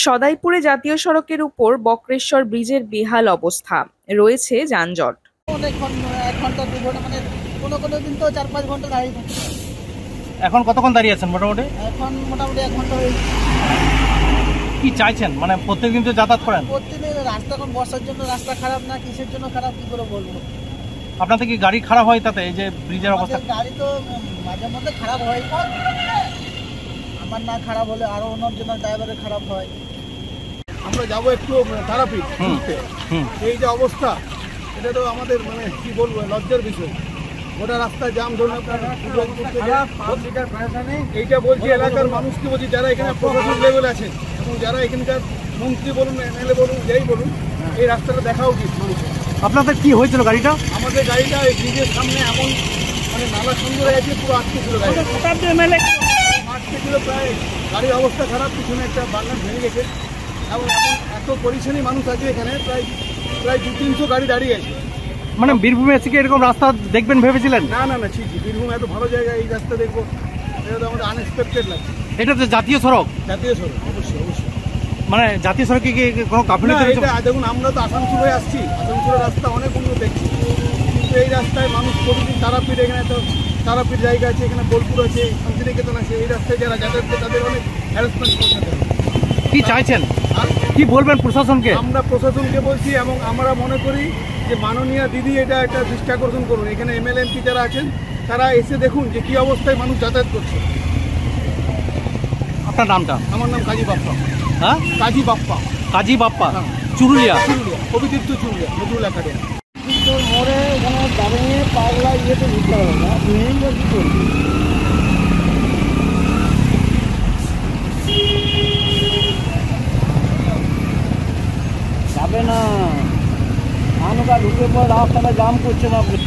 সদাইপুরে জাতীয় সড়কের উপর বক্রেশ্বর ব্রিজের বেহাল অবস্থা, রয়েছে যানজট। অনেকক্ষণ 1 ঘন্টা 2 ঘন্টা মানে কোনো দিন তো 4-5 ঘন্টা দাঁড়িয়ে থাকি। এখন কতক্ষণ দাঁড়িয়ে আছেন মোটামুটি? এখন মোটামুটি 1 ঘন্টা হয়েছে। কি চাইছেন? মানে প্রত্যেকদিন তো যাতায়াত করেন? প্রতিদিন রাস্তা, এখন বর্ষার জন্য রাস্তা খারাপ না কিসের জন্য খারাপ কি করে বলবো। আপনাদের কি গাড়ি খারাপ হয় তাতে? এই যে ব্রিজের অবস্থা। গাড়ি তো মাঝে মধ্যে খারাপ হয়, আমার না খারাপ হলে আরো অন্যজনের ড্রাইভারের খারাপ হয়। আমরা যাবো একটু তারাপীঠ ঘুরতে, এই যে অবস্থা এটা তো আমাদের মানে কি বলবো লজ্জার বিষয়। গোটা রাস্তা জাম ধরুন, এইটা বলছি এলাকার মানুষকে বলছি যারা এখানে প্রশাসন লেভেলে আছেন এবং যারা এখানকার মন্ত্রী বলুন এমএলএ বলুন যেই বলুন, এই রাস্তাটা দেখা উচিত মানুষের। আপনাদের কি হয়েছিল গাড়িটা? আমাদের গাড়িটা এই ব্রিজের সামনে এমন মানে নালা সুন্দর হয়ে গেছে, পুরো আটকে ছিল গাড়ি, আটকে ছিল প্রায়। গাড়ির অবস্থা খারাপ, পিছনে একটা বার্নার ভেঙে গেছে এবং এত পরিচ্ছন্নী মানুষ আছে এখানে, প্রায় 200-300 গাড়ি দাঁড়িয়ে আছে। মানে বীরভূমে এসে কি এরকম রাস্তা দেখবেন ভেবেছিলেন? না ঠিক বীরভূম এত ভালো জায়গা, এই রাস্তা দেখবো এটা তো আমাদের আনএক্সপেক্টেড লাগছে। এটা তো জাতীয় সড়ক। জাতীয় সড়ক অবশ্যই। মানে জাতীয় সড়কে কি কোনো গাফিলতি হয়েছে? দেখুন আমরা তো আসানসোল হয়ে আসছি, আসানসোলের রাস্তা অনেক উন্নত দেখছি, কিন্তু এই রাস্তায় মানুষ প্রতিদিন তারাপীঠ, এখানে তো তারাপীঠ জায়গা আছে, এখানে বোলপুর আছে, শান্তিনিকেতন আছে, এই রাস্তায় যারা যাতায়াত করে তাদের অনেক হ্যারাসমেন্ট করতে হবে। কি চাইছেন? কি বলবেন প্রশাসনকে? আমরা প্রশাসনকে বলছি এবং আমরা মনে করি যে মাননীয় দিদি এটা একটা দৃষ্টি আকর্ষণ করুন, এখানে এমএলএ এমপি যারা আছেন তারা এসে দেখুন যে কি অবস্থায় মানুষ যাতায়াত করছে। আপনার নামটা? আমার নাম কাজী বাপ্পা। হ্যাঁ, কাজী বাপ্পা। কাজী বাপ্পা, চুরুলিয়া, অভিযুক্ত চুরুলিয়া নজরুল একাডেমি। কিন্তু মোড়ে এখানে দাঁড়িয়ে পাগলা ইয়েতে ঢুকতে হবে না, ভেঙে কি করবি? যাবে না, ঢুকে পর রাস্তাটা জাম করছেন আপনি।